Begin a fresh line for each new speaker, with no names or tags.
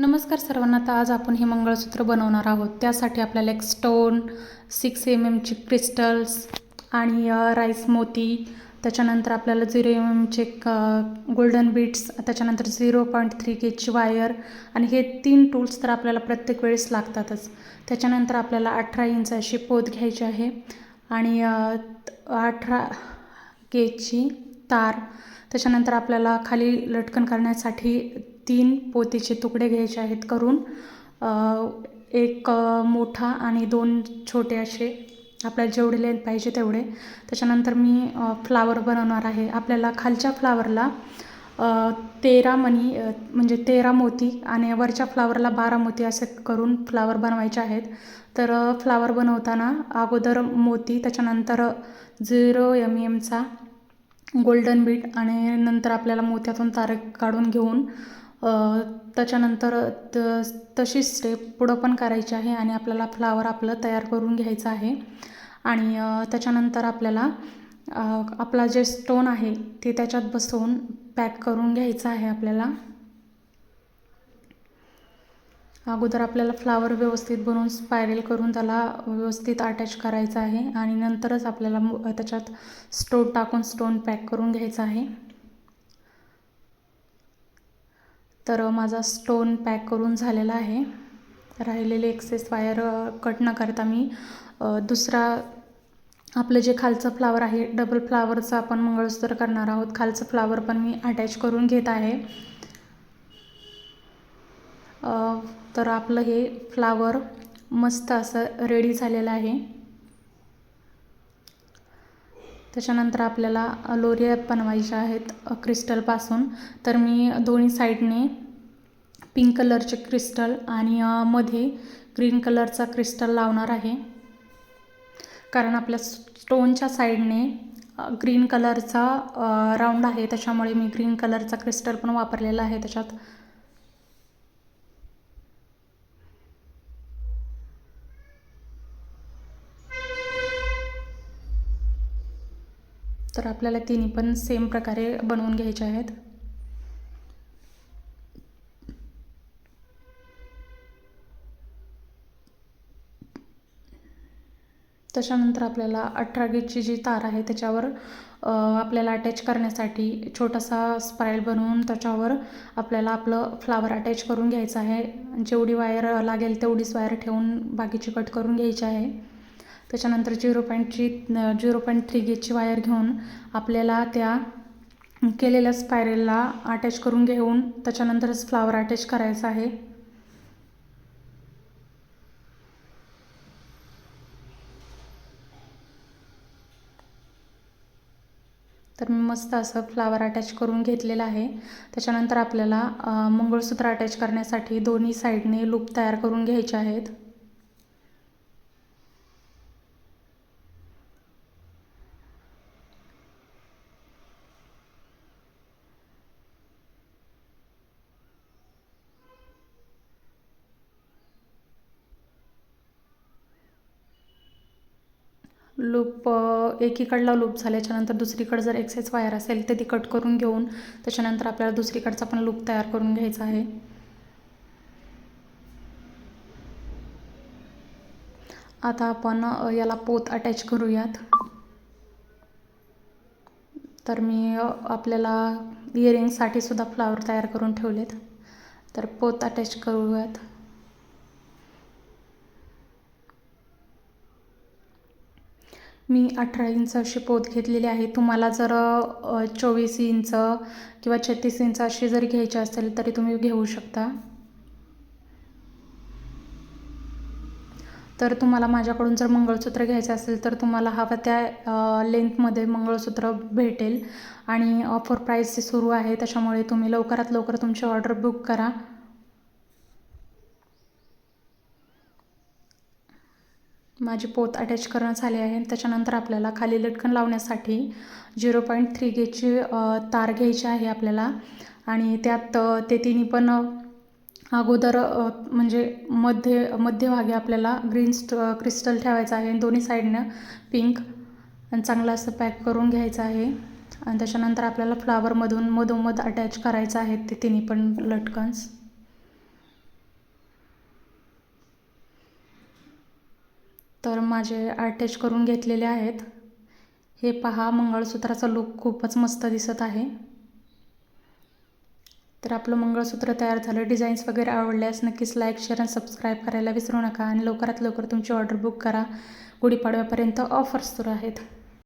नमस्कार सर्वांना. तर आज आपण हे मंगळसूत्र बनवणार आहोत. त्यासाठी आपल्याला एक स्टोन, 6 mm क्रिस्टल्स आणि राईस मोती, त्याच्यानंतर आपल्याला 0 mm गोल्डन बीट्स, त्याच्यानंतर 0.3 Gauge वायर आणि हे 3 टूल्स तर आपल्याला प्रत्येक वेळेस लागतातच. त्याच्यानंतर आपल्याला 18 इंच अशी पोत घ्यायची आहे आणि 18 गेजची तार. त्याच्यानंतर आपल्याला खाली लटकन करण्यासाठी 3 पोतीचे तुकडे घ्यायचे आहेत करून, एक मोठा आणि 2 छोटे असे, आपल्याला जेवढे लेंथ पाहिजे तेवढे. त्याच्यानंतर मी फ्लावर बनवणार आहे. आपल्याला खालच्या फ्लावरला 13 मणी म्हणजे 13 मोती आणि वरच्या फ्लावरला 12 मोती असे करून फ्लावर बनवायचे आहेत. तर फ्लावर बनवताना अगोदर मोती, त्याच्यानंतर 0 mm गोल्डन बीट आणि नंतर आपल्याला मोत्यातून तारे काढून घेऊन त्याच्यानंतर तशीच स्टेप पुढं पण करायची आहे आणि आपल्याला फ्लावर आपलं तयार करून घ्यायचं आहे. आणि त्याच्यानंतर आपल्याला आपला जे स्टोन आहे ते त्याच्यात बसवून पॅक करून घ्यायचं आहे. आपल्याला अगोदर आपल्याला फ्लावर व्यवस्थित बनवून स्पायरल करून त्याला व्यवस्थित अटॅच करायचं आहे आणि नंतरच आपल्याला त्याच्यात स्टोन टाकून स्टोन पॅक करून घ्यायचा आहे. तर माझा स्टोन पॅक करून झालेला आहे. राहिलेले एक्सेस वायर कट न करता मी दुसरा आपलं जे खालचं फ्लावर आहे, डबल फ्लावरचं आपण मंगळसूत्र करणार आहोत, खालचं फ्लावर पण मी अटॅच करून घेत आहे. तर आपलं हे फ्लावर मस्त असं रेडी झालेलं आहे. त्याच्यानंतर आपल्याला लोरिया बनवायच्या आहेत क्रिस्टलपासून. तर मी दोन्ही साईडने पिंक कलरचे क्रिस्टल आणि मध्ये ग्रीन कलरचा क्रिस्टल लावणार आहे, कारण आपल्या स्टोनच्या साईडने ग्रीन कलरचा राऊंड आहे, त्याच्यामुळे मी ग्रीन कलरचा क्रिस्टल पण वापरलेला आहे त्याच्यात. तर आपल्याला तिन्ही पण सेम प्रकारे बनवून घ्यायचे आहेत. त्याच्यानंतर आपल्याला 18 गेजची जी तार आहे त्याच्यावर आपल्याला अटॅच करण्यासाठी छोटासा स्पायरल बनवून त्याच्यावर आपल्याला आपलं फ्लावर अटॅच करून घ्यायचं आहे. जेवढी वायर लागेल तेवढीच वायर ठेवून बाकीची कट करून घ्यायची आहे. त्याच्यानंतर 0.3 गेजची वायर घेऊन आपल्याला त्या केलेल्या स्पायरलला अटॅच करून घेऊन त्याच्यानंतरच फ्लावर अटॅच करायचा आहे. तर मी मस्त असं फ्लावर अटॅच करून घेतलेलं आहे. त्याच्यानंतर आपल्याला मंगळसूत्र अटॅच करण्यासाठी दोन्ही साईडने लूप तयार करून घ्यायचे आहेत. लूप एकीकडला लूप झाल्याच्यानंतर दुसरीकडे जर एक्सेस वायर असेल तर ती कट करून घेऊन त्याच्यानंतर आपल्याला दुसरीकडचा पण लूप तयार करून घ्यायचा आहे. आता आपण याला पोत अटॅच करूयात. तर मी आपल्याला इयरिंगसाठी सुद्धा फ्लावर तयार करून ठेवलेत. तर पोत अटॅच करूयात. मी 18 इंच अशी पोत घेतलेली आहे. तुम्हाला जर 24 इंच किंवा 36 इंच अशी जरी घ्यायची असेल तरी तुम्ही घेऊ शकता. तर तुम्हाला माझ्याकडून जर मंगळसूत्र घ्यायचं असेल तर तुम्हाला हवं त्या लेंथमध्ये मंगळसूत्र भेटेल आणि ऑफर प्राईस सुरू आहे, त्याच्यामुळे तुम्ही लवकरात लवकर तुमची ऑर्डर बुक करा. माझी पोत अटॅच करणं झाले आहे. त्याच्यानंतर आपल्याला खाली लटकन लावण्यासाठी 0.3 गेजची तार घ्यायची आहे आपल्याला आणि त्यात ते तिन्ही पण अगोदर म्हणजे मध्यभागी आपल्याला ग्रीन क्रिस्टल ठेवायचं आहे. दोन्ही साईडनं पिंक आणि चांगलं असं पॅक करून घ्यायचं आहे. आणि त्याच्यानंतर आपल्याला फ्लावरमधून मधोमध अटॅच करायचं आहे ते तिन्ही पण लटकन्स. तर माझे अटॅच करून घेतलेले आहेत. हे पहा, मंगळसूत्राचा लुक खूपच मस्त दिसत आहे. तर आपलं मंगळसूत्र तयार झालं. डिझाईन्स वगैरे आवडल्यास नक्कीच लाईक, शेअर आणि सबस्क्राईब करायला विसरू नका आणि लवकरात लवकर तुमची ऑर्डर बुक करा. गुढीपाडव्यापर्यंत ऑफर्स सुरू आहेत.